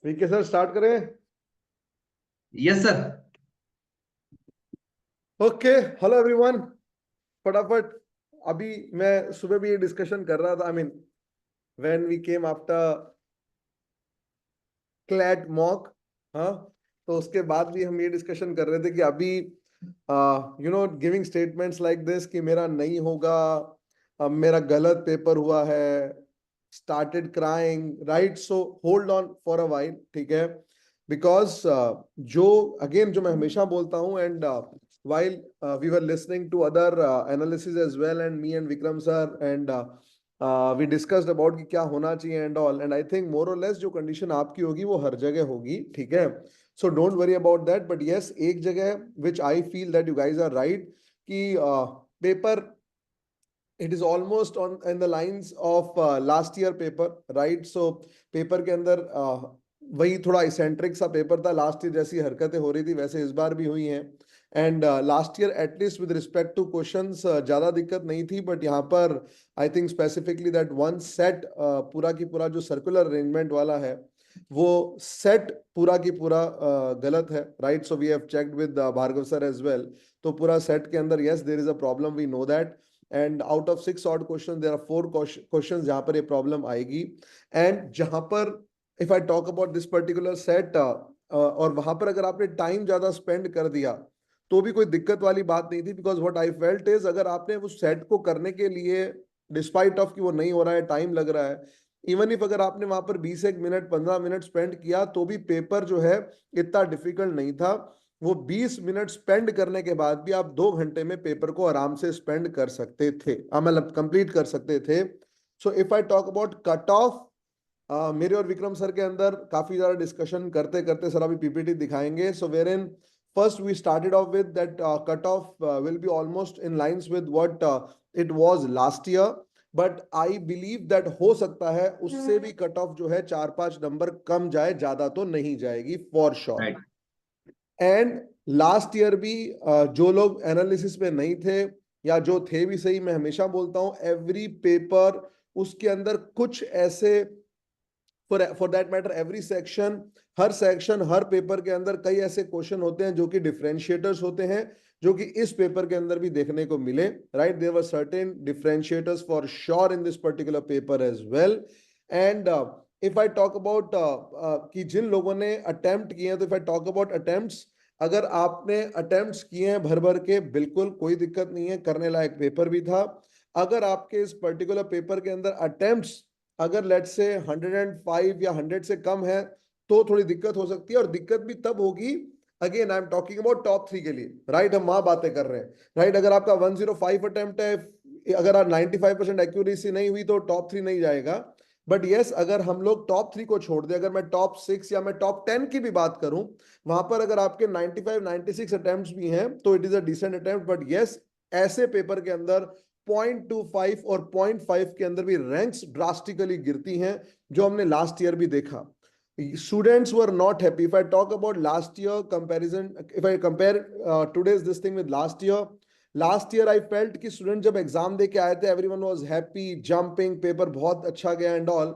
ठीक है sir, start करें। Yes sir. Okay, hello everyone. फटाफट। अभी मैं सुबह भी ये डिस्कशन कर रहा था, I mean when we came after CLAT mock. हाँ, तो उसके बाद भी हम ये डिस्कशन कर रहे थे कि अभी गिविंग स्टेटमेंट्स लाइक दिस कि मेरा नहीं होगा, मेरा गलत पेपर हुआ है, started crying, right? So hold on for a while, ठीक है? बिकॉज जो अगेन जो मैं हमेशा बोलता हूँ, and while we were listening to other analysis as well, and me and Vikram sir, and we discussed about कि क्या होना चाहिए and all, and I think more or less जो कंडीशन आपकी होगी वो हर जगह होगी, ठीक है? So don't worry about that, but yes, एक जगह which I feel that you guys are right कि paper it is almost on in the lines of last year paper, right? So paper के अंदर वही थोड़ा इसेंट्रिक सा paper था last year, जैसी हरकतें हो रही थी वैसे इस बार भी हुई हैं। And last year at least with respect two questions ज्यादा दिक्कत नहीं थी, बट यहाँ पर I think specifically that one set पूरा की पूरा जो सर्कुलर अरेंजमेंट वाला है वो सेट पूरा की पूरा गलत है, right? So we have checked with Bhargav sir as well. तो पूरा सेट के अंदर yes there is a problem, we know that. And out of 6 odd question there are 4 question जहां पर ये प्रॉब्लम आएगी। एंड जहां पर if I talk about this particular set, और वहां पर अगर आपने टाइम ज्यादा स्पेंड कर दिया तो भी कोई दिक्कत वाली बात नहीं थी, because what I felt is अगर आपने उस सेट को करने के लिए डिस्पाइट ऑफ कि वो नहीं हो रहा है, टाइम लग रहा है, इवन इफ अगर आपने वहां पर 20 मिनट 15 मिनट स्पेंड किया तो भी पेपर जो है इतना डिफिकल्ट नहीं था। वो 20 मिनट स्पेंड करने के बाद भी आप 2 घंटे में पेपर को आराम से स्पेंड कर सकते थे, मतलब कंप्लीट कर सकते थे। So if I talk about cut off, मेरे और विक्रम सर के अंदर काफी ज्यादा डिस्कशन करते करते सर अभी पीपीटी दिखाएंगे। So where in first we started off with that cut off will be almost in lines with what it was last year, but I believe that हो सकता है उससे भी कट ऑफ जो है 4-5 नंबर कम जाए, ज्यादा तो नहीं जाएगी for sure. Right. And last year भी जो लोग एनालिसिस में नहीं थे या जो थे भी सही, मैं हमेशा बोलता हूं एवरी पेपर उसके अंदर कुछ ऐसे, for that matter every section, her section her paper के अंदर कई ऐसे क्वेश्चन होते हैं जो कि डिफरेंशिएटर्स होते हैं, जो कि इस पेपर के अंदर भी देखने को मिले, right? There were certain differentiators for sure in this particular paper as well. And if I talk about कि जिन लोगों ने अटेम्प्ट किए हैं, तो if I talk about attempts, अगर आपने अटेम्प्ट्स किए हैं भर भर के, बिल्कुल कोई दिक्कत नहीं है, करने लायक पेपर भी था। अगर आपके इस पर्टिकुलर पेपर के अंदर अटेम्प्ट्स अगर लेट से 105 या 100 से कम है तो थोड़ी दिक्कत हो सकती है, और दिक्कत भी तब होगी, again I am talking about top 3 के लिए, राइट? हम वहां बातें कर रहे हैं, राइट? अगर आपका 105 अटेम्प्ट है, अगर आप 95% एक्यूरेसी नहीं हुई तो टॉप 3 नहीं जाएगा। बट यस, अगर हम लोग टॉप 3 को छोड़ दें, अगर मैं टॉप 6 या मैं टॉप 10 की भी बात करूं, वहां पर अगर आपके 95 96 अटेम्प्ट्स भी हैं तो it is a decent attempt. But yes, ऐसे पेपर के अंदर 0.25 और 0.5 के अंदर भी रैंक्स ड्रास्टिकली गिरती हैं, जो हमने लास्ट ईयर भी देखा। Students were not happy. If I talk about last year comparison, if I compare today's this thing with last year I felt कि स्टूडेंट जब एग्जाम दे के आए थे everyone was happy, jumping, paper बहुत अच्छा गया एंड ऑल।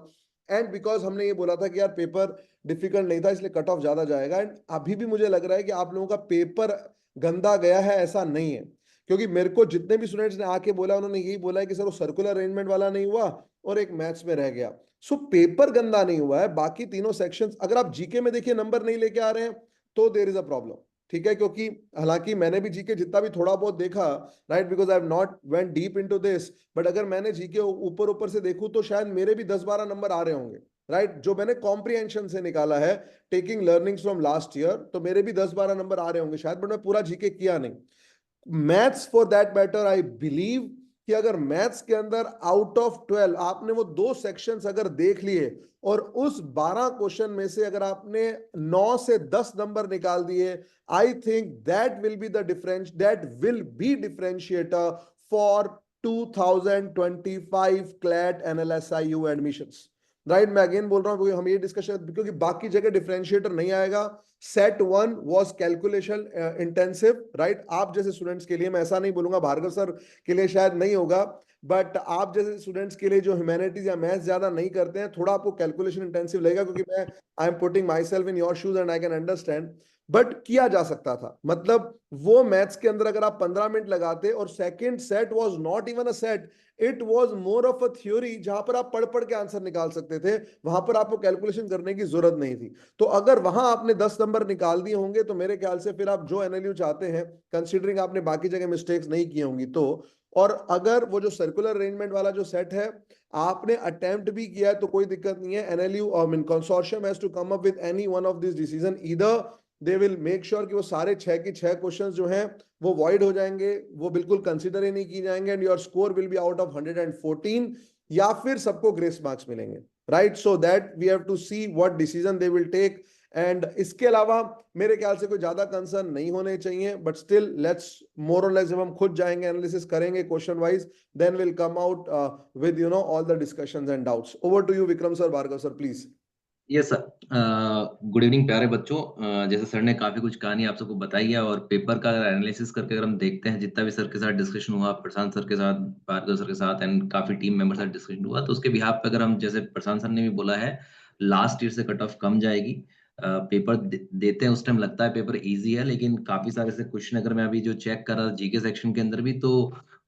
एंड बिकॉज हमने ये बोला था कि यार पेपर डिफिकल्ट नहीं था इसलिए कट ऑफ ज्यादा जाएगा, एंड अभी भी मुझे लग रहा है कि आप लोगों का पेपर गंदा गया है, ऐसा नहीं है। क्योंकि मेरे को जितने भी स्टूडेंट्स ने आके बोला उन्होंने यही बोला है कि सर वो सर्कुलर अरेंजमेंट वाला नहीं हुआ और एक मैथ्स में रह गया। सो पेपर गंदा नहीं हुआ है, बाकी तीनों सेक्शंस अगर आप जीके में देखिए नंबर नहीं लेके आ रहे हैं तो देयर इज अ प्रॉब्लम, ठीक है? क्योंकि हालांकि मैंने भी जीके जितना भी थोड़ा बहुत देखा, right, because I have not went deep into this, but अगर मैंने जीके ऊपर ऊपर से देखूं तो शायद मेरे भी 10-12 नंबर आ रहे होंगे, राइट? जो मैंने कॉम्प्रिहेंशन से निकाला है, taking learnings from last year, तो मेरे भी 10-12 नंबर आ रहे होंगे शायद, बट मैं पूरा जीके किया नहीं। Maths for that matter I believe कि अगर मैथ्स के अंदर आउट ऑफ 12 आपने वो 2 सेक्शंस अगर देख लिए और उस 12 क्वेश्चन में से अगर आपने 9 से 10 नंबर निकाल दिए, I think that will be the difference, that will be differentiator for 2025 CLAT NLSIU admissions, right? मैं अगेन बोल रहा हूं क्योंकि हम ये डिस्कशन, क्योंकि बाकी जगह डिफरेंशिएटर नहीं आएगा, set 1 was calculation intensive, right? आप जैसे स्टूडेंट्स के लिए, मैं ऐसा नहीं बोलूंगा भार्गव सर के लिए शायद नहीं होगा, बट आप जैसे स्टूडेंट्स के लिए जो ह्यूमैनिटीज या मैथ्स ज्यादा नहीं करते हैं, थोड़ा आपको कैलकुलेशन इंटेंसिव लगेगा, क्योंकि मैं I am putting my self in your shoes and I can understand, but किया जा सकता था। मतलब वो मैथ्स के अंदर अगर आप 15 मिनट लगाते, और second set was not even a set, it was more of a theory, जहां पर आप पढ़ पढ़ के आंसर निकाल सकते थे, वहां पर आपको कैलकुलेशन करने की जरूरत नहीं थी। तो अगर वहां आपने 10 नंबर निकाल दिए होंगे, तो मेरे ख्याल से फिर आप जो एनएलयू चाहते हैं, कंसीडरिंग आपने बाकी जगह मिस्टेक्स नहीं की होंगी तो, और अगर वो जो सर्कुलर अरेंजमेंट वाला जो सेट है आपने अटेम्प्ट भी किया है, तो कोई दिक्कत नहीं है। NLU I mean consortium has to come up with any one of this decision, either they will make sure कि वो सारे 6 के 6 क्वेश्चंस जो हैं वो वॉइड हो जाएंगे, वो बिल्कुल कंसीडर ही नहीं किए जाएंगे, and your score will be out of 114, या फिर सबको ग्रेस मार्क्स मिलेंगे, right? So that we have to see what decision they will take. And इसके अलावा मेरे ख्याल से कोई ज्यादा कंसर्न नहीं होने चाहिए, बट स्टिल लेट्स मोर और लेस, जब हम खुद जाएंगे एनालिसिस करेंगे question wise, then will come out with all the discussions and doubts. Over to you Vikram sir, Bhargav sir, please. Yes sir. Good evening प्यारे बच्चों। जैसे सर ने काफी कुछ कहानी आप सबको बताई है, और पेपर का अगर एनालिसिस करके अगर हम देखते हैं, जितना भी सर के साथ डिस्कशन हुआ, प्रशांत सर के साथ, भार्गव सर के साथ एंड काफी टीम मेंबर साथ डिस्कशन हुआ, तो उसके बिहाफ पे अगर हम, जैसे प्रशांत सर ने भी बोला है, लास्ट ईयर से कट ऑफ कम जाएगी। पेपर देते हैं उस टाइम लगता है पेपर इजी है, लेकिन काफी सारे से क्वेश्चन अगर मैं अभी जो चेक कर रहा था जीके सेक्शन के अंदर भी, तो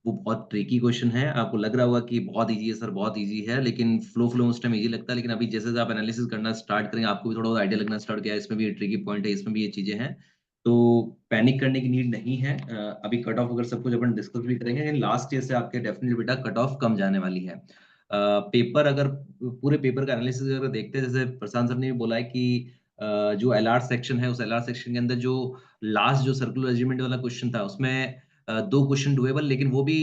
वो बहुत ट्रिकी क्वेश्चन है। आपको लग रहा होगा कि बहुत इजी है सर, बहुत इजी है, लेकिन फ्लो उस टाइम इजी लगता है, लेकिन अभी जैसे जैसे आप एनालिसिस करना स्टार्ट करेंगे, आपको भी थोड़ा बहुत आइडिया लगना स्टार्ट किया है, इसमें भी ट्रिकी पॉइंट है, इसमें भी ये चीजें हैं। तो पैनिक करने की नीड नहीं है। अभी कट ऑफ अगर सब कुछ अपन डिस्कस भी करेंगे, लेकिन लास्ट ईयर से आपके डेफिनेटली बेटा कट ऑफ कम जाने वाली है। पेपर अगर पूरे पेपर का एनालिसिस अगर देखते हैं, जैसे प्रशांत सर ने भी बोला है कि जो एलआर सेक्शन है, उस एलआर सेक्शन के अंदर जो लास्ट जो सर्कुलर अरेंजमेंट वाला क्वेश्चन था, उसमें 2 क्वेश्चन डुएबल, लेकिन वो भी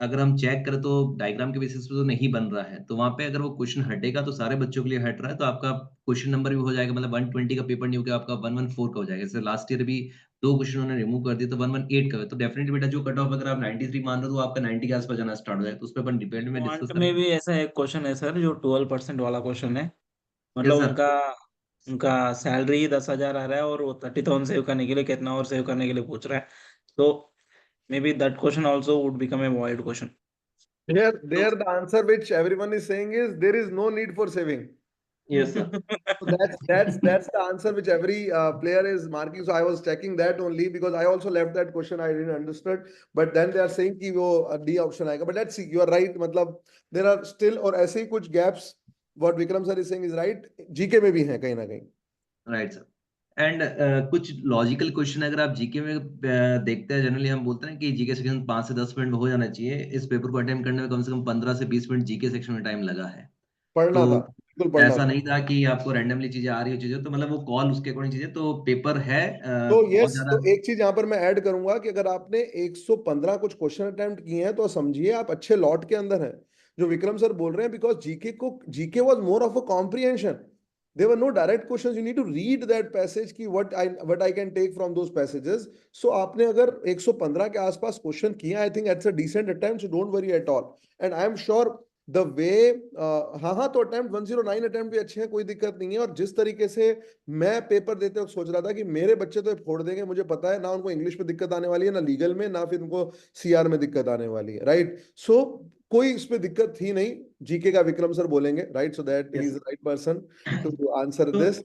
अगर हम चेक करें तो डायग्राम के बेसिस पे तो नहीं बन रहा है। तो वहां पे अगर वो क्वेश्चन हटेगा तो सारे बच्चों के लिए हट रहा है, तो आपका क्वेश्चन नंबर भी हो जाएगा, मतलब 120 का पेपर नहीं होगा, आपका 114 का हो जाएगा। जैसे लास्ट ईयर भी 2 क्वेश्चन उन्होंने रिमूव कर दिए तो 118 का है। तो डेफिनेटली बेटा जो कट ऑफ अगर आप 93 मान रहे हो, तो आपका 90 के आसपास जाना स्टार्ट हो जाएगा। तो उस पर अपन डिपेंड में क्वांट डिस्कस में करेंगे। भी ऐसा एक क्वेश्चन है सर, जो 12% वाला क्वेश्चन है। मतलब यस सर। उनका उनका सैलरी ही 10,000 आ रहा है, और वो 30,000 सेव करने के लिए कितना और सेव करने के लिए पूछ रहा है। तो may be that question also would become a void question. तो There, the answer which everyone is saying is there is no need for saving. Yes sir. So that's the answer which every player is marking. So I was checking that only because I also left that question. I didn't understood, but then they are saying कि वो D option आएगा. But let's see. You are right. मतलब there are still और ऐसे ही कुछ gaps. What Vikram sir is saying is right. GK में भी है कहीं ना कहीं. Right sir. एंड कुछ लॉजिकल क्वेश्चन अगर आप जीके में देखते हैं, जनरली हम बोलते हैं कि जीके सेक्शन 5 से 10 मिनट में हो जाना चाहिए। इस पेपर को अटेम्प्ट करने में कम से कम 15 से 20 मिनट जीके सेक्शन में टाइम लगा है। पढ़ना तो था. बिल्कुल पढ़ना ऐसा था. नहीं था कि आपको रैंडमली चीजें आ रही हो, चीजें तो मतलब वो कॉल उसके अकॉर्डिंग चीजें, तो पेपर है तो बहुत यस, ज्यादा। तो एक चीज यहाँ पर मैं ऐड करूंगा कि अगर आपने 115 कुछ क्वेश्चन अटेम्प्ट किए हैं, तो समझिए आप अच्छे लॉट के अंदर हैं। जो विक्रम सर बोल रहे हैं, because GK was more of a comprehension. There were no direct questions. You need to read that passage कि what I can take from those passages. So आपने अगर 115 के आसपास क्वेश्चन किया, I think that's a decent attempt. So don't worry at all. And I am sure the way हाँ तो attempt 109 attempt भी अच्छे हैं, कोई दिक्कत नहीं है। और जिस तरीके से मैं पेपर देते वक्त सोच रहा था कि मेरे बच्चे तो ये फोड़ देंगे, मुझे पता है ना उनको इंग्लिश में दिक्कत आने वाली है, ना लीगल में, ना फिर उनको सीआर में दिक्कत आने वाली है, राइट? सो कोई इस पे दिक्कत थी नहीं। जीके का विक्रम सर बोलेंगे, right? So that he yes is the sir. Right person to answer to this.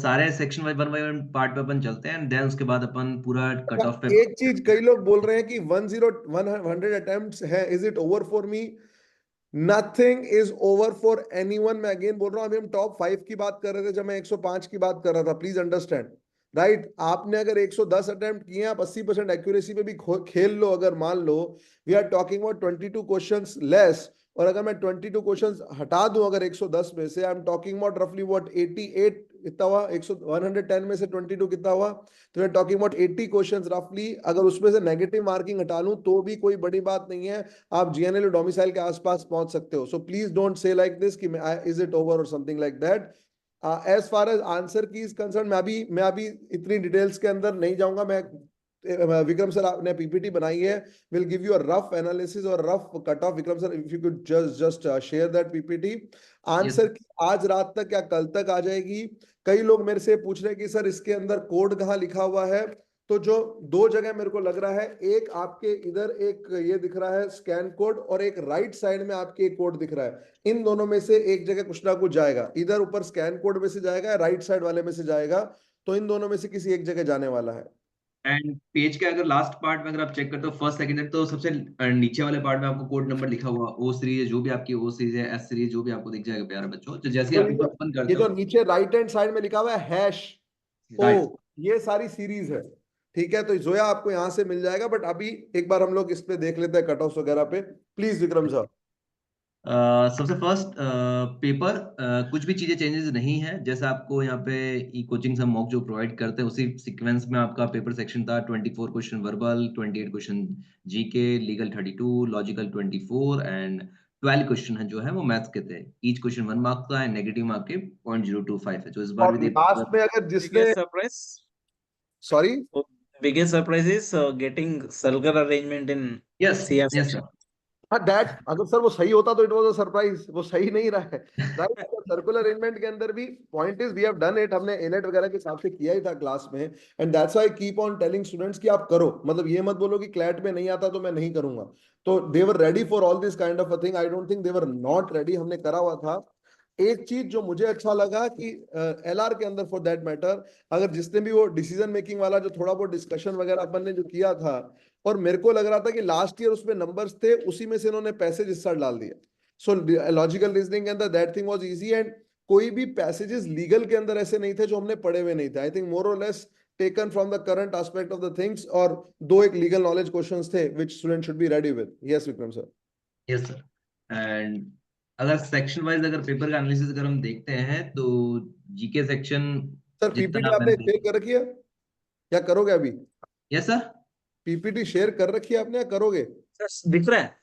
सारे section wise one by one part पे अपन चलते हैं, एंड देन उसके बाद अपन पूरा कट ऑफ पे एक चीज कई लोग बोल रहे हैं कि 100 अटेम्प्ट्स है, is it over for me? Nothing is over for anyone. मैं अगेन बोल रहा हूं, अभी हम टॉप 5 की बात कर रहे थे जब मैं 105 की बात कर रहा था, प्लीज अंडरस्टैंड, राइट? आपने अगर 110 अटेम्प्ट किए, आप 80% एक्यूरेसी पे भी खेल लो, अगर मान लो we are talking about 22 questions less, और अगर मैं 22 क्वेश्चंस हटा दूं अगर 110 में से, आई एम टॉकिंग अबाउट रफली व्हाट 88 कितना हुआ, 110 में से 22 कितना हुआ, तो मैं टॉकिंग अबाउट 80 क्वेश्चंस रफली। अगर उसमें से नेगेटिव मार्किंग हटा लूं तो भी कोई बड़ी बात नहीं है, आप जीएनएल डोमिसाइल के आसपास पहुंच सकते हो। So please don't say like this कि इज इट ओवर और something like that. As far as answer key is concern, मैं अभी इतनी डिटेल्स के अंदर नहीं जाऊंगा। मैं विक्रम सर आपने पीपीटी बनाई है, will give you a rough analysis और rough cut off. Vikram sir if you could just share that PPT. Answer key आज रात तक या कल तक आ जाएगी. कई लोग मेरे से पूछ रहे हैं कि सर इसके अंदर कोड कहाँ लिखा हुआ है. तो जो दो जगह मेरे को लग रहा है, एक आपके इधर एक ये दिख रहा है स्कैन कोड, और एक राइट साइड में आपके एक कोड दिख रहा है. इन दोनों में से एक जगह कुछ ना कुछ जाएगा, इधर ऊपर स्कैन कोड में से जाएगा, राइट साइड वाले में से जाएगा. तो इन दोनों में से किसी एक जगह जाने वाला है. एंड पेज के अगर लास्ट पार्ट में अगर आप चेक करते हो फर्स्ट सेकंड, तो सबसे नीचे वाले पार्ट में आपको कोड नंबर लिखा हुआ ओ सीरीज है, जो भी आपकी ओ सीरीज है, एस सीरीज, जो भी आपको दिख जाएगा प्यारे बच्चों. तो जैसे ही तो आप पेपर ओपन ये करते जो हो, नीचे राइट हैंड साइड में लिखा हुआ है हैश ओ, राइट, ये सारी सीरीज है. ठीक है, तो जोया आपको यहां से मिल जाएगा. बट अभी एक बार हम लोग इस पे देख लेते हैं कट ऑफ वगैरह पे. Please Vikram sir. सबसे फर्स्ट पेपर, कुछ भी चीजें चेंजेस नहीं है. जैसे आपको यहाँ पे ई कोचिंग से मॉक जो प्रोवाइड करते हैं, उसी सीक्वेंस में आपका पेपर सेक्शन था. 24 question verbal, 28 question GK, legal 32, logical 24 and 12 question है जो है वो मैथ्स के थे. ईच क्वेश्चन 1 मार्क का एंड नेगेटिव मार्क के 0.025 है, जो इस बार और भी लास्ट में अगर जिसने, Biggest surprise. Sorry, Biggest surprise is getting circle arrangement in yes CF yes section. हाँ दैट, अगर सर वो सही होता तो इट वाज अ सरप्राइज. वो सही नहीं रहा है. राइट, सर्कुलर अरेंजमेंट के अंदर भी point is we have done it. हमने एनेट वगैरह के हिसाब से किया ही था क्लास में. And that's why keep on telling students कि आप करो. मतलब ये मत बोलो कि क्लैट में नहीं आता तो मैं नहीं करूंगा. तो they were ready for all this kind of a thing. I don't think they were not ready. हमने करा हुआ था. एक चीज जो मुझे अच्छा लगा कि एलआर के अंदर फॉर दैट मैटर, अगर जिसने भी वो डिसीजन मेकिंग वाला जो थोड़ा बहुत डिस्कशन वगैरह अपन ने जो किया था, और मेरे को लग रहा था कि लास्ट ईयर उसमें नंबर्स थे, उसी में से इन्होंने पैसेज इस साल डाल दिए. सो लॉजिकल रीजनिंग के अंदर that thing was easy. And कोई भी पैसेजेस लीगल के अंदर ऐसे नहीं थे जो हमने पढ़े हुए नहीं थे. आई थिंक मोर और less taken from the current aspect of the things. और दो एक लीगल नॉलेज क्वेश्चंस थे which student should be ready with. Yes Vikram sir. Yes sir. And अगर सेक्शन वाइज अगर पेपर का एनालिसिस अगर हम देखते हैं, तो जीके सेक्शन सर जितना पीपीटी आपने मैंने, शेयर कर रखी है या करोगे अभी? यस सर, पीपीटी शेयर कर रखी है आपने या करोगे? Sir, दिख रहा है?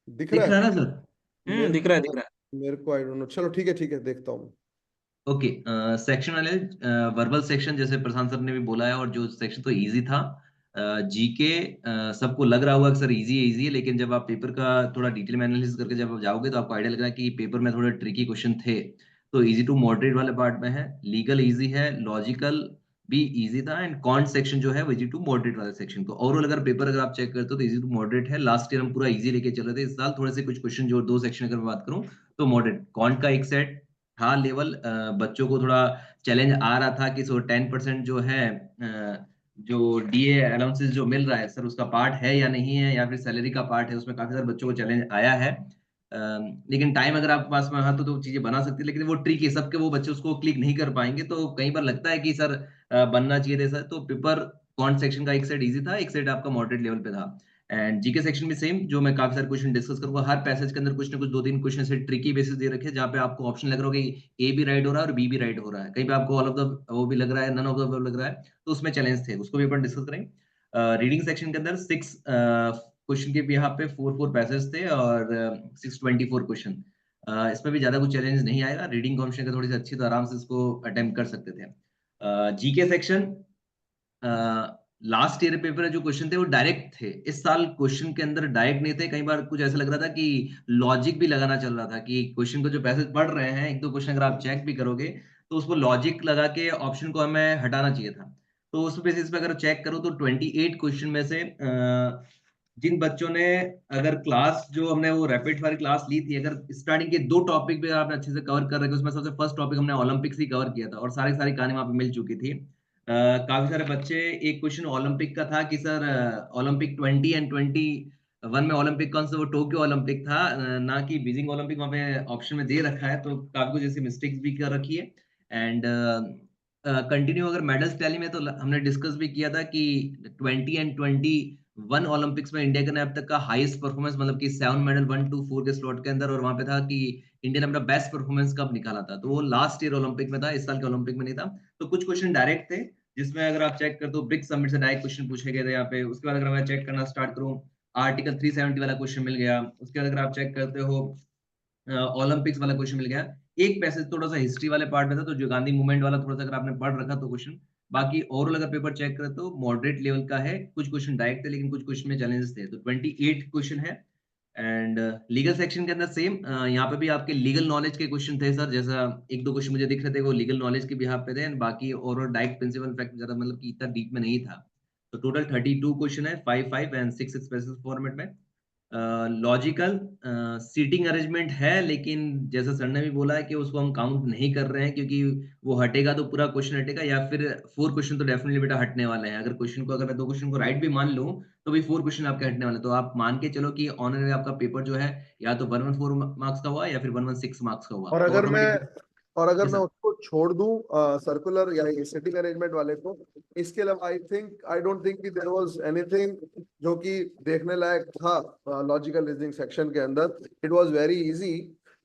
दिख रहा दिख है रहा है ना सर? मेरे दिख रहा है, दिख रहा है. मेरे को आई डोंट नो. चलो ठीक है देखता हूँ. ओके. सेक्शन वाले वर्बल सेक्शन, जैसे प्रशांत सर ने भी बोला है, और जो सेक्शन तो इजी था. जीके सबको लग रहा होगा कि सर इजी है, लेकिन जब आप पेपर का थोड़ा डिटेल में एनालिसिस करके जब आप जाओगे, तो आपको आइडिया लग रहा है कि पेपर में थोड़े ट्रिकी क्वेश्चन थे. तो इजी टू मॉडरेट वाले पार्ट में है. लीगल इजी है, लॉजिकल भी इजी था, एंड कॉन्ट सेक्शन जो है वो इजी टू मॉडरेट वाले सेक्शन. तो ओवरऑल अगर पेपर अगर आप चेक करते हो तो इजी टू मॉडरेट है. लास्ट ईयर हम पूरा इजी लेके चल रहे थे. इस साल थोड़े से कुछ क्वेश्चन जो दो सेक्शन अगर मैं बात करूं, तो मॉडरेट. कॉन्ट का एक सेट था लेवल, बच्चों को थोड़ा चैलेंज आ रहा था कि सो 10% जो है, जो डीए अलाउंसेस जो मिल रहा है सर, उसका पार्ट है या नहीं है, या फिर सैलरी का पार्ट है. उसमें काफी सारे बच्चों को चैलेंज आया है. लेकिन टाइम अगर आपके पास में हाँ तो चीजें बना सकती है, लेकिन वो ट्रिक है, सबके वो बच्चे उसको क्लिक नहीं कर पाएंगे. तो कई बार लगता है कि सर बनना चाहिए था सर. तो पेपर कॉन्ट सेक्शन का एक सेट इजी था, एक सेट आपका मॉडरेट लेवल पे था. एंड जीके सेक्शन भी सेम, जो मैं काफी सारे क्वेश्चन डिस्कस करूंगा. हर पैसेज के अंदर कुछ ना कुछ 2-3 क्वेश्चन से ट्रिकी बेसिस दे रखे हैं, जहाँ पे आपको ऑप्शन लग रहा होगा कि ए भी राइट हो रहा है और बी भी राइट हो रहा है. कहीं पे आपको ऑल ऑफ द वो भी लग रहा है, नन ऑफ द लग रहा है. तो उसमें चैलेंज थे, उसको भी अपन डिस्कस करेंगे. रीडिंग सेक्शन के अंदर 6 क्वेश्चन के भी यहाँ पे 4 पैसेज थे, और 624 क्वेश्चन. इसमें भी ज्यादा कुछ चैलेंज नहीं आएगा. रीडिंग कॉम्पिटिशन का थोड़ी सी अच्छी, तो आराम से इसको अटेम्प्ट कर सकते थे. GK section, last year paper जो क्वेश्चन थे वो डायरेक्ट थे. इस साल क्वेश्चन के अंदर डायरेक्ट नहीं थे. कई बार कुछ ऐसा लग रहा था कि लॉजिक भी लगाना चल रहा था, कि क्वेश्चन को जो पैसेज पढ़ रहे हैं, एक दो क्वेश्चन अगर आप चेक भी करोगे, तो उसको लॉजिक लगा के ऑप्शन को हमें हटाना चाहिए था. तो उस बेसिस पे अगर चेक करो तो 28 क्वेश्चन में से जिन बच्चों ने, अगर क्लास जो हमने वो रैपिड फायर क्लास ली थी, अगर स्टार्टिंग के 2 टॉपिक भी आपने अच्छे से कवर कर रखे, उसमें सबसे फर्स्ट टॉपिक हमने ओलंपिक्स ही कवर किया था, और सारी सारी कहानी वहां पे मिल चुकी थी. काफी सारे बच्चे, एक क्वेश्चन ओलंपिक का था कि सर ओलंपिक 20 एंड 21 में ओलंपिक कौन सा, वो टोक्यो ओलंपिक था, ना कि बीजिंग ओलंपिक वहां पे ऑप्शन में दे रखा है. तो काफी कुछ ऐसी मिस्टेक्स भी कर रखी है. एंड कंटिन्यू अगर मेडल्स टैली में, तो हमने डिस्कस भी किया था कि 20 एंड 21 ओलंपिक्स में इंडिया का अब तक का हाईएस्ट परफॉर्मेंस, मतलब कि 7 मेडल 1 2 4 के स्लॉट के अंदर, और वहां पे था कि इंडिया ने अपना बेस्ट परफॉर्मेंस कब निकाला था. तो वो लास्ट ईयर ओलंपिक में था, इस साल के ओलंपिक में नहीं था. तो कुछ क्वेश्चन डायरेक्ट थे, जिसमें अगर आप चेक कर तो ब्रिक्स समिट से डायरेक्ट क्वेश्चन पूछे गए थे यहाँ पे. उसके बाद अगर मैं चेक करना स्टार्ट करूँ, आर्टिकल 370 वाला क्वेश्चन मिल गया. उसके बाद अगर आप चेक करते हो, ओलंपिक्स वाला क्वेश्चन मिल गया. एक पैसेज थोड़ा सा हिस्ट्री वाले पार्ट में था, तो जो गांधी मूवमेंट वाला थोड़ा सा अगर आपने पढ़ रखा तो क्वेश्चन बाकी ओवरऑल अगर पेपर चेक करें तो मॉडरेट लेवल का है, कुछ क्वेश्चन डायरेक्ट थे लेकिन कुछ क्वेश्चन में चैलेंजेस थे, तो 28 क्वेश्चन है। एंड लीगल सेक्शन के अंदर सेम, यहाँ पे भी आपके लीगल नॉलेज के क्वेश्चन थे सर, जैसा एक दो क्वेश्चन मुझे दिख रहे थे वो लीगल नॉलेज के बिहाफ पे थे, एंड बाकी ओवरऑल डायरेक्ट प्रिंसिपल फैक्ट ज्यादा मतलब कि इतना डीप में नहीं था। तो टोटल 32 क्वेश्चन है, 5 एंड 6 स्पेसिफिक फॉर्मेट में। लॉजिकल सीटिंग अरेंजमेंट है, लेकिन जैसा सर ने भी बोला है कि उसको हम काउंट नहीं कर रहे हैं, क्योंकि वो हटेगा तो पूरा क्वेश्चन हटेगा, या फिर 4 क्वेश्चन तो डेफिनेटली बेटा हटने वाले हैं। अगर क्वेश्चन को, अगर मैं 2 क्वेश्चन को राइट भी मान लूं तो भी 4 क्वेश्चन आपके हटने वाले हैं। तो आप मान के चलो कि ऑनर में आपका पेपर जो है या तो 114 मार्क्स का हुआ या फिर 116 मार्क्स का हुआ, और तो अगर मैं ऑटोमेटिक। और अगर जी मैं सर। उसको छोड़ दूं सर्कुलर या सिटिंग अरेंजमेंट वाले को, इसके अलावा आई डोंट थिंक कि देयर वाज एनीथिंग जो कि देखने लायक था लॉजिकल रीजनिंग सेक्शन के अंदर। It was very easy.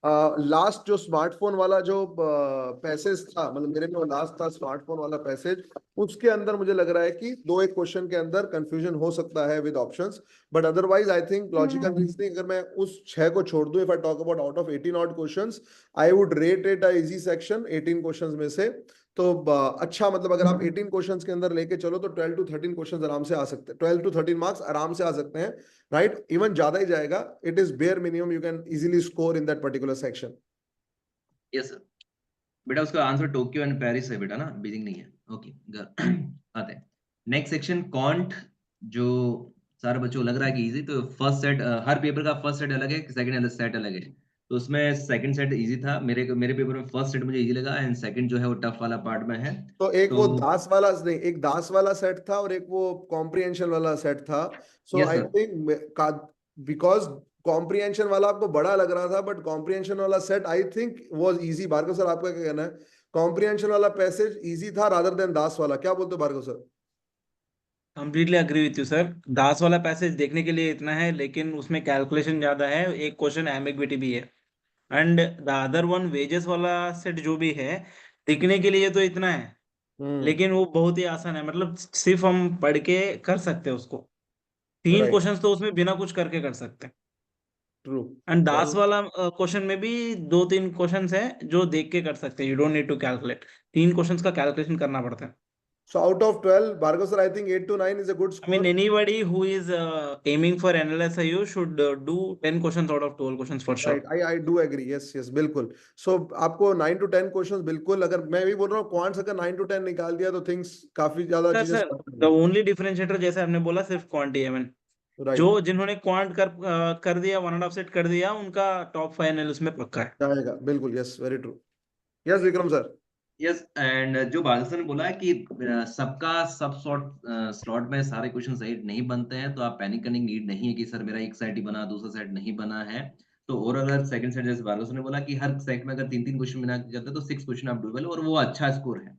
Last जो स्मार्टफोन वाला जो पैसेज था, मतलब मेरे में लास्ट था स्मार्टफोन वाला पैसेज, उसके अंदर मुझे लग रहा है कि दो एक क्वेश्चन के अंदर कंफ्यूजन हो सकता है with options, but otherwise I think logical reasoning, अगर मैं उस 6 को छोड़ दूं, if I talk about out of 18 odd questions, I would rate it a easy section 18 questions में से। तो अच्छा, मतलब अगर आप 18 क्वेश्चंस के अंदर लेके चलो तो 12 टू 13 क्वेश्चंस आराम से आ सकते हैं, 12 टू 13 मार्क्स आराम से आ सकते हैं, राइट? इवन ज्यादा ही जाएगा। It is bare minimum you can easily score in that particular section. Yes sir. बेटा उसका आंसर टोक्यो एंड पेरिस है बेटा ना, बीजिंग नहीं है। ओके आते हैं नेक्स्ट सेक्शन, कॉन्ट, जो सारे बच्चों को लग रहा है कि इजी, तो फर्स्ट सेट, हर पेपर का फर्स्ट सेट अलग है, सेकंड सेट अलग है। तो उसमें सेकंड सेट इजी था, मेरे पेपर में फर्स्ट सेट मुझे इजी लगा, एंड सेकंड जो है वो टफ वाला पार्ट में है। तो एक तो वो दास वाला नहीं, एक दास वाला सेट था और एक वो कॉम्प्रिहेंशन वाला सेट था। So yes I sir. Think because comprehension वाला आपको बड़ा लग रहा था, बट कॉम्प्रिहेंशन वाला set I think was easy. Bhargav sir, आपका क्या कहना है? कॉम्प्रिहेंशन वाला पैसेज इजी था रादर देन दास वाला, क्या बोलते हो Bhargav sir? Completely agree with you sir. दास वाला पैसेज देखने के लिए इतना है, लेकिन उसमें कैलकुलेशन ज्यादा है, एक क्वेश्चन एम्बिग्विटी भी है। And the other one wages वाला सेट जो भी है, दिखने के लिए तो इतना है, हम्म। लेकिन वो बहुत ही आसान है, मतलब सिर्फ हम पढ़ के कर सकते हैं उसको। 3 राइट। क्वेश्चंस तो उसमें बिना कुछ करके कर सकते हैं। ट्रू। एंड दास वेल, वाला क्वेश्चन में भी 2-3 क्वेश्चंस है जो देख के कर सकते हैं, you don't need to calculate. 3 questions का कैलकुलेशन करना पड़ता है। So out of 12, Bhargav sir, I think 8 to 9 is a good I mean, score. anybody who is aiming for NLSIU should do 10 questions out of 12 questions for sure. Right, I do agree, yes yes, बिल्कुल। So आपको 9 to 10 questions बिल्कुल, अगर मैं भी बोल रहा हूँ quants अगर 9 to 10 निकाल दिया तो थिंग्स काफी ज्यादा सर चीजें सर, सॉर्ट द होंगी। ओनली डिफरेंशिएटर जैसे आपने बोला सिर्फ क्वांटी है। जो राइट। जिन्होंने क्वांट कर दिया, 1.5 सेट कर दिया, उनका टॉप फाइनल उसमें पक्का है। जाएगा बिल्कुल, yes, very true. Yes Vikram sir. Yes, and जो बादशाह ने बोला है कि सबका सब स्लॉट में सारे क्वेश्चन सही नहीं बनते हैं, तो आप पैनिक करने की नीड नहीं है कि सर मेरा एक सेट ही बना, दूसरा सेट नहीं बना है। तो और अगर सेकंड सेट, जैसे बादशाह ने बोला कि हर सेट में अगर 3-3 क्वेश्चन बना के जाते हैं तो 6 क्वेश्चन आप डूबल, और वो अच्छा स्कोर है।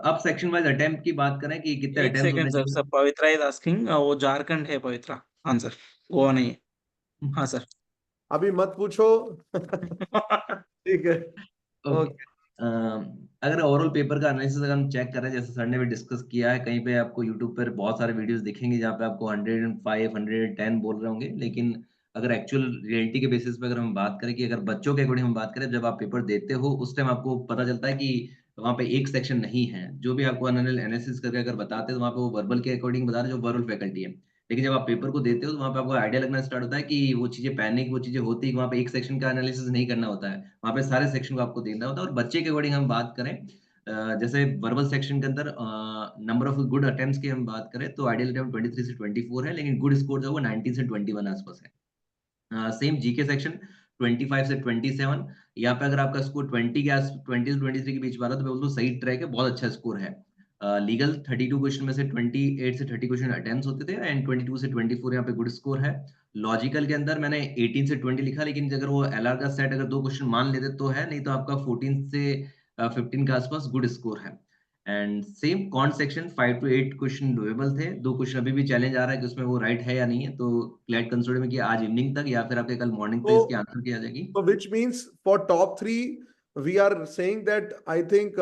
अब सेक्शन वाइज अटेम्प्ट की बात करें कि कितने एक अटेम्प्ट सेकेंड होने सर, चाहिए। सब पवित्रा इज आस्किंग, वो झारखंड है पवित्रा आंसर, गोवा नहीं है। हाँ सर। अभी मत पूछो। ठीक है। ओके। ओके। अगर ओवरऑल पेपर का एनालिसिस अगर हम चेक करें, जैसे सर ने भी डिस्कस किया है, कहीं पे आपको यूट्यूब पर बहुत सारे वीडियोस दिखेंगे जहाँ पे आपको 105 110 बोल रहे होंगे, लेकिन अगर एक्चुअल रियलिटी के बेसिस पे अगर हम बात करें कि अगर बच्चों के अकॉर्डिंग हम बात करें, जब आप पेपर देते हो उस टाइम आपको पता चलता है कि वहाँ पे एक सेक्शन नहीं है, जो भी आपको एनालिसिस करके अगर बताते हैं तो वहाँ पे वो वर्बल के अकॉर्डिंग बता रहे हैं, जो वर्बल फैकल्टी है। लेकिन जब आप पेपर को देते हो तो वहाँ पे आपको आइडिया लगना स्टार्ट होता है कि वो चीजें पैनिक, वो चीजें होती है, वहाँ पे एक सेक्शन का एनालिसिस नहीं करना होता है, वहाँ पे सारे सेक्शन को आपको देना होता है। और बच्चे के अकॉर्डिंग हम बात करें, जैसे वर्बल सेक्शन के अंदर नंबर ऑफ गुड अटेम्प्ट्स की हम बात करें तो आइडियल अटेम्प्ट 23 से 24 है, लेकिन गुड स्कोर जो है वो 19 से 21 आसपास है। सेम जीके सेक्शन 25 से 27, यहाँ पे अगर आपका स्कोर 20 से 23 के बीच में आ रहा है तो बिल्कुल सही ट्रैक है, बहुत अच्छा स्कोर है। लीगल 32 क्वेश्चन में से 28 से 30 क्वेश्चन अटेम्प्ट्स होते थे, एंड 22 से 24 यहाँ पे गुड स्कोर है। लॉजिकल के अंदर मैंने 18 से 20 लिखा, लेकिन अगर वो एलआर का सेट अगर 2 क्वेश्चन मान लेते तो है, नहीं तो आपका 14 से 15 के आसपास गुड स्कोर है। And same can't section 5 to 8 question doable थे, 2 क्वेश्चन अभी भी चैलेंज आ रहा है कि उसमें वो राइट है या नहीं है, तो क्लैट कंसोलिडेट में कि आज इवनिंग तक या फिर आपके कल मॉर्निंग तक तो इसकी आंसर की आ जाएगी। which means for top 3 we are saying that I think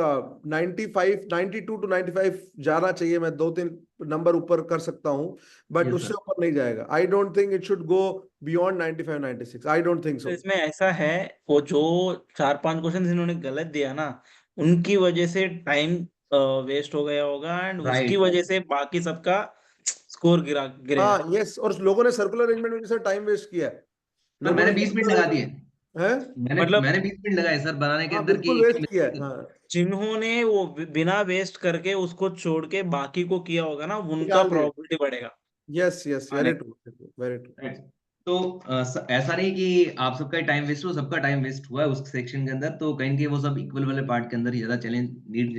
95 92 to 95 जाना चाहिए। मैं 2-3 नंबर ऊपर कर सकता हूँ, बट यस उससे सर। ऊपर नहीं जाएगा। आई don't think it should go beyond 95 96, I don't think तो सो। इसमें ऐसा है, वो जो 4-5 क्वेश्चन इन्होंने गलत दिया ना, उनकी वजह से टाइम वेस्ट हो गया होगा एंड उसकी राइट। वजह से बाकी सबका स्कोर गिरेगा। हाँ यस, और लोगों ने सर्कुलर अरेंजमेंट में भी सर टाइम वेस्ट किया है, सर लोगों मैंने ने 20 मिनट सर्कुलर लगा दिए, है, मतलब मैंने 20 मिनट लगाए सर बनाने के हाँ अंदर कि बिल्कुल वेस्ट किया है, एक हाँ जिन्होंने वो बिना वेस्ट करके उसको छोड़ के बाकी को किया होगा ना, उनका निकाल दिया, प्रोबेबिलिटी बढ़ेगा यस यस, आने वेरी का। True very true. Right. तो ऐसा नहीं कि आप सबका टाइम वेस्ट हो, सबका टाइम वेस्ट हुआ है उस सेक्शन के अंदर, तो कहीं ना कहीं वो सब इक्वल वाले पार्ट के अंदर ही ज्यादा चैलेंज नीड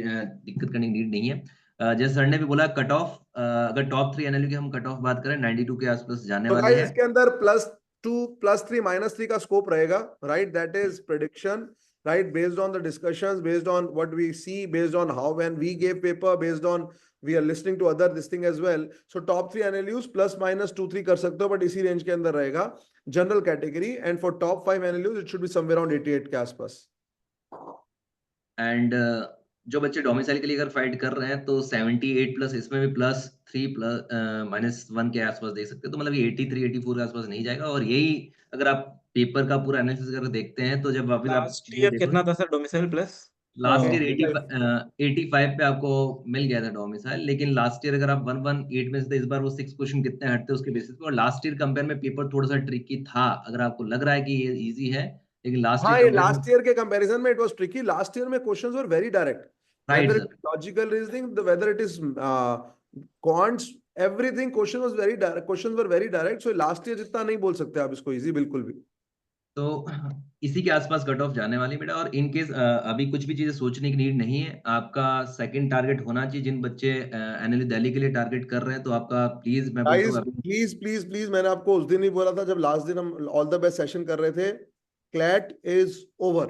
दिक्कत करने की नीड नहीं है। जैसे सर ने भी बोला कट ऑफ, अगर टॉप 3 एनएलयू की हम कट ऑफ बात करें 92 के आसपास जाने तो वाले गाइस हैं। इसके अंदर +2 +3 -3 का स्कोप रहेगा, right, that is prediction, right, based on the discussions, based on what we see, based on how when we give paper, based on we are listening to other this thing as well. So top 3 NLUs +-2 3 कर सकते हो, but इसी range के अंदर रहेगा general category, and for top 5 NLUs it should be somewhere around 88 के आसपास। And जो बच्चे डोमिसाइल के लिए अगर फाइट कर रहे हैं तो 78 प्लस, इसमें भी +3 -1 के आसपास दे सकते हैं, तो मतलब ये 83 84 के आसपास नहीं जाएगा। और यही अगर आप पेपर का पूरा एनालिसिस अगर देखते हैं तो जब वापस आप लास्ट चीजें ईयर देखो, कितना था sir domicile plus? Last year 85 85 पे आपको मिल गया था डोमिसाइल, लेकिन लास्ट ईयर अगर आप 118 में से थे, इस बार वो 6 क्वेश्चन कितने हटते हैं उसके बेसिस पे। और लास्ट ईयर कंपेयर में पेपर थोड़ा सा ट्रिकी था, अगर आपको लग रहा है कि ये इजी है, लेकिन लास्ट हाँ ईयर ये कंपेयर में। लास्ट ईयर के कंपैरिजन में it was tricky, last year में questions were very direct, right whether it sir. is logical reasoning, whether it is quants, everything question was very direct, questions were very direct, so last year जितना नहीं बोल सकते आप इसको easy बिल्कुल भी। तो इसी के आसपास कट ऑफ जाने वाली बेटा। और इन केस अभी कुछ भी चीजें सोचने की नीड नहीं है, आपका सेकंड टारगेट होना चाहिए। जिन बच्चे एनएलयू दिल्ली के लिए टारगेट कर रहे हैं, तो आपका प्लीज मैं बोलता गाइस हूँ अभी। प्लीज प्लीज प्लीज, मैंने आपको उस दिन ही बोला था जब लास्ट दिन हम ऑल द बेस्ट सेशन कर रहे थे, क्लैट इज ओवर,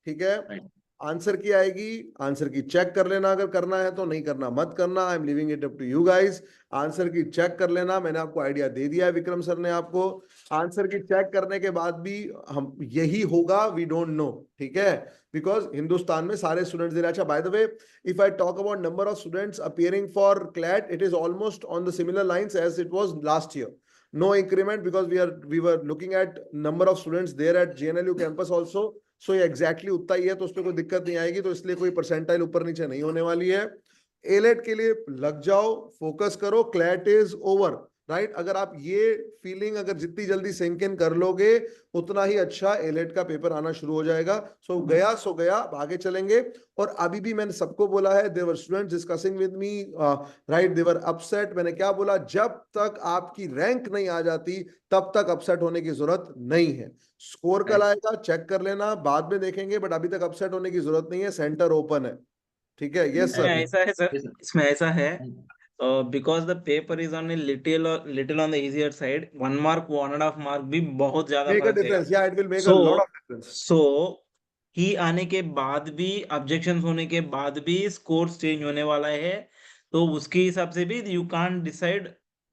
ठीक है, राइट। आंसर की आएगी, आंसर की चेक कर लेना, अगर करना है तो, नहीं करना मत करना, I am leaving it up to you guys. Answer key check कर लेना, मैंने आपको आइडिया दे दिया है, विक्रम सर ने आपको। आंसर की चेक करने के बाद भी हम यही होगा, वी डोंट नो, ठीक है, बिकॉज हिंदुस्तान में सारे स्टूडेंट्स दे रहे हैं। अच्छा by the way, if I talk about number of students appearing for CLAT, it is almost on the similar lines as it was last year, no increment, because we were looking at number of students there at JNLU campus also, सो ये exactly उतना ही है, तो उसमें कोई दिक्कत नहीं आएगी, तो इसलिए कोई परसेंटाइल ऊपर नीचे नहीं होने वाली है। एलेट के लिए लग जाओ, फोकस करो, क्लैट इज ओवर, राइट। अगर आप ये फीलिंग अगर जितनी जल्दी सिंक इन कर लोगे, उतना ही अच्छा एलेट का पेपर आना शुरू हो जाएगा। सो गया सो गया, आगे चलेंगे। और अभी भी मैंने सबको बोला है, there were students discussing with me, right, they were upset. मैंने क्या बोला, जब तक आपकी रैंक नहीं आ जाती तब तक अपसेट होने की जरूरत नहीं है। स्कोर कल आएगा, चेक कर लेना, बाद में देखेंगे, बट अभी तक अपसेट होने की जरूरत नहीं है, सेंटर ओपन है, ठीक है। यस इसमें सर। ऐसा है सर, इसमें ऐसा है, because the paper is on a little on the easier side, 1 mark 1.5 mark भी बहुत ज्यादा मेक अ फर्क देगा। डिफरेंस, या it will make a so lot of difference. So की आने के बाद भी, ऑब्जेक्शंस होने के बाद भी स्कोर चेंज होने वाला है, तो उसके हिसाब से भी you can't decide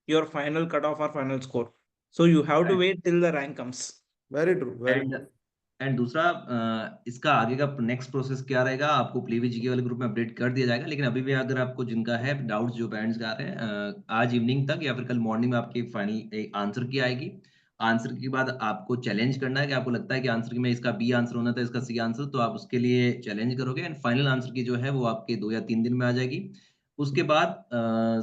your final cut off और final score, so you have to wait till the rank comes. Very true very and true. And दूसरा, इसका आगे का नेक्स्ट प्रोसेस क्या रहेगा, आपको प्लीवीजी वाले ग्रुप में अपडेट कर दिया जाएगा। लेकिन अभी भी अगर आपको जिनका है डाउट्स, जो पेरेंट्स का आ रहे हैं, आज इवनिंग तक या फिर कल मॉर्निंग में आपकी फाइनल एक आंसर की आएगी। आंसर के बाद आपको चैलेंज करना है कि आपको लगता है कि आंसर में इसका बी आंसर होना था, इसका सी आंसर, तो आप उसके लिए चैलेंज करोगे। एंड फाइनल आंसर की जो है वो आपके 2 या 3 दिन में आ जाएगी। उसके बाद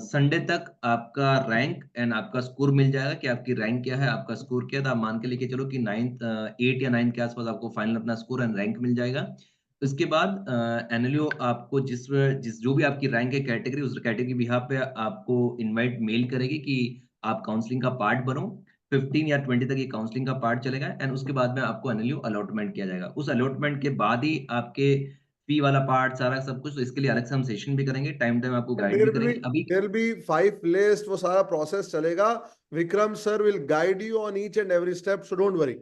संडे तक आपका रैंक एंड आपका स्कोर मिल जाएगा कि आपकी रैंक क्या है, आपका स्कोर क्या है। तो आप मान के लेके चलो कि 8 या 9 के आसपास आपको फाइनल अपना स्कोर एंड रैंक मिल जाएगा। उसके बाद एनएलयू आपको जिस जिस जो भी आपकी रैंक है कैटेगरी, उस कैटेगरी बिहाफ पे आपको इनवाइट मेल करेगी कि आप काउंसलिंग का पार्ट बनो। 15 या 20 तक ये काउंसलिंग का पार्ट चलेगा, एंड उसके बाद में आपको एनएलयू अलॉटमेंट किया जाएगा। उस अलॉटमेंट के बाद ही आपके फी वाला पार्ट सारा सब कुछ, तो इसके लिए अलग से हम सेशन भी करेंगे, टाइम टाइम आपको गाइड भी करेंगे अभी। देयर बी 5 लिस्ट, वो सारा प्रोसेस चलेगा। Vikram sir will guide you on each and every step, so don't worry,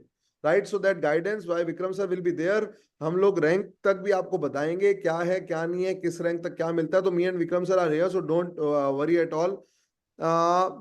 right. So that guidance by Vikram sir will be there. हम लोग रैंक तक भी आपको बताएंगे क्या है क्या नहीं है, किस रैंक तक क्या मिलता है। तो me and Vikram sir are here, so don't worry at all.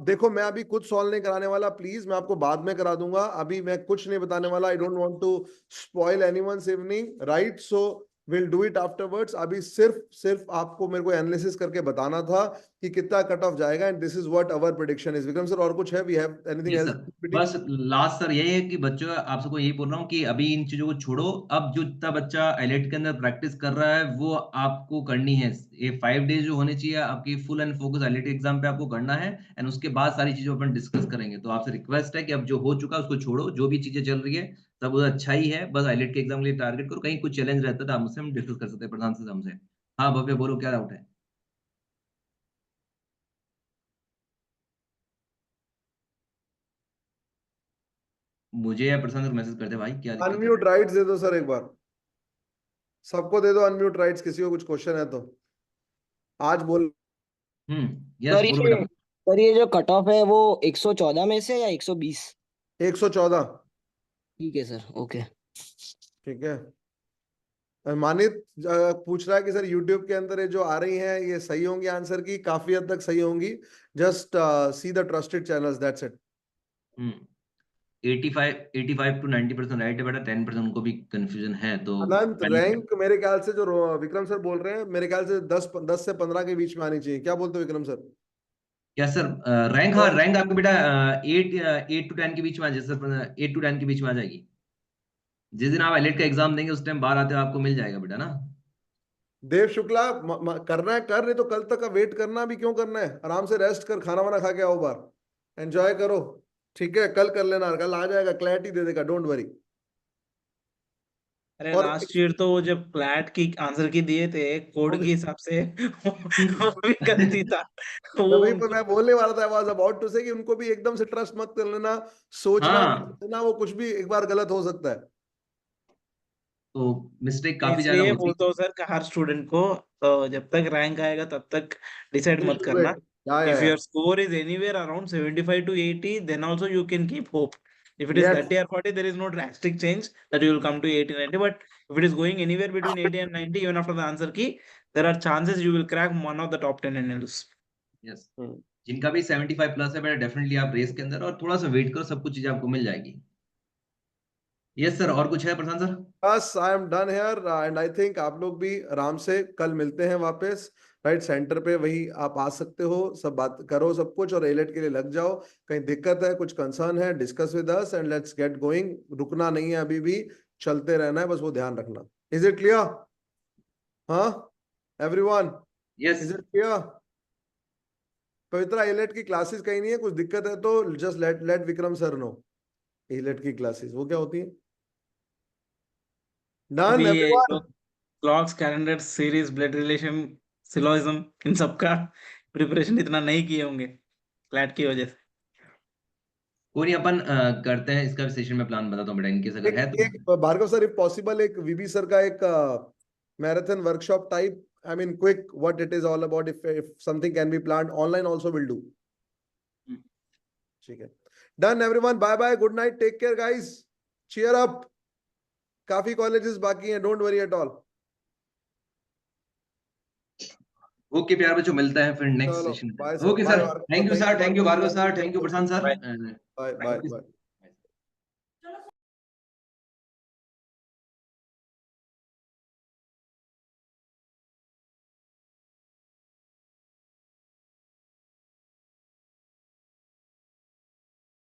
देखो मैं अभी कुछ सॉल्व नहीं कराने वाला, प्लीज, मैं आपको बाद में करा दूंगा, अभी मैं कुछ नहीं बताने वाला। I don't want to spoil anyone's evening, right. So will do it afterwards. अभी सिर्फ आपको मेरे को एनालिसिस करके बताना था कि कितना कट ऑफ जाएगा, and this is what our prediction is. Vikram sir और कुछ है? We have anything yes else? Sir, बस लास्ट सर यही है कि बच्चों आप सबको यही बोल रहा हूँ कि अभी इन चीजों को छोड़ो। अब जो जितना बच्चा आईलेट के अंदर प्रैक्टिस कर रहा है वो आपको करनी है। ये 5 डेज जो होने चाहिए आपकी full and focus eyelet exam पे आपको करना है, एंड उसके बाद सारी चीजों अपन डिस्कस करेंगे। तो आपसे रिक्वेस्ट है कि अब जो हो चुका है उसको छोड़ो, जो भी चीजें चल रही है सब वो अच्छा ही है, बस आईलेट के एग्जाम के लिए टारगेट करो। कहीं कुछ चैलेंज रहता है तो आपसे हम डिस्कस कर सकते हैं प्रधान सर हमसे। हाँ भव्य बोलो, क्या डाउट है? मुझे या प्रशांत सर मैसेज करते भाई, क्या दिक्कत है? अनम्यूट राइट्स दे दो सर एक बार, सबको दे दो अनम्यूट राइट्स, किसी को कुछ क्वेश्चन है तो आज बोल। यस सर बोलो ये बेटा। सर ये जो कट ऑफ है वो 114 में से या 120? 114। ठीक है सर, ओके। ठीक है। मानित पूछ रहा है कि सर यूट्यूब के अंदर ये जो आ रही हैं ये सही होंगी आंसर की? काफी हद तक सही होंगी। Just see the trusted channels, that's it. 85 to 90% right है बेटा, 10% उनको भी कंफ्यूजन है तो अनंत रैंक मेरे ख्याल से जो विक्रम सर बोल रहे हैं, मेरे ख्याल से 10 से 15 के बीच में आनी चाहिए। क्या बोलते हो विक्रम सर? क्या सर? रैंक, हाँ रैंक आपको बेटा 8 to 10 के बीच में आ जाए सर, 8 to 10 के बीच में आ जाएगी। जिस दिन आप आईलेट का एग्जाम देंगे उस टाइम बाहर आते हुए आपको मिल जाएगा बेटा ना। देव शुक्ला, करना है कर, नहीं तो कल तक का वेट करना भी क्यों करना है? आराम से रेस्ट कर, खाना वाना खा के आओ बाहर, एंजॉय करो। ठीक है, कल कर लेना, कल आ जाएगा, क्लैरिटी दे देगा, डोंट वरी। अरे और लास्ट ईयर तो वो जब क्लैट की आंसर की दिए थे कोड के हिसाब से वो भी गलती था वो वही पर उनको। मैं बोलने वाला था, वाज अबाउट टू से कि उनको भी एकदम से ट्रस्ट मत कर लेना, सोचना हाँ ना, वो कुछ भी एक बार गलत हो सकता है। तो मिस्टेक मैं काफी ज्यादा इसलिए होती बोलता हूँ सर कि हर स्टूडेंट को जब तक रैंक आएगा तब तक डिसाइड You मत should करना। wait. या If your score is anywhere around 75 to 80, then also you can keep hope. If it is yes 30 or 40, there is no drastic change that you will come to 80, 90. But if it is going anywhere between 80 and 90, even after the answer key, there are chances you will crack one of the top 10 NLs. Yes, जिनका भी 75 plus है बेटा definitely आप race के अंदर, और थोड़ा सा वेट करो, सब कुछ चीजें आपको मिल जाएगी। यस सर, और कुछ है प्रशांत सर? बस I am done here, and I think आप लोग भी आराम से कल मिलते हैं वापस, राइट सेंटर पे, वही आप आ सकते हो, सब बात करो सब कुछ, और एलेट के लिए लग जाओ। कहीं दिक्कत है, कुछ कंसर्न है, discuss with us and let's get going. रुकना नहीं है अभी भी, चलते रहना है, बस वो ध्यान रखना। Is it clear? हाँ everyone, yes is it clear? Pavitra, AILET की क्लासेस कहीं नहीं है, कुछ दिक्कत है तो just let let Vikram sir no. AILET की क्लासेस वो क्या होती है? डन अभी ये एवरीवन? जो clocks, calendar, series, blood relation, syllogism, इन सब का प्रिपरेशन इतना नहीं किए होंगे क्लैट की वजह से। एक कोई नहीं, अपन करते हैं इसका सेशन में, प्लान बताता हूँ बेटा इनकेस अगर है तो। एक भार्गव सर, इफ पॉसिबल, एक वीबी सर का एक marathon workshop type, I mean quick, what it is all about, if something can be planned online also will do. ठीक है, done everyone, bye bye, good night, take care guys, cheer up. काफी colleges बाकी हैं, don't worry at all. Okay प्यार बच्चों, मिलता है फिर नेक्स्ट चलो सेशन बाय में। Sir, okay bye sir, thank you sir, thank you Bhargav sir, thank you Bhargava, Prashant sir. Bye bye bye.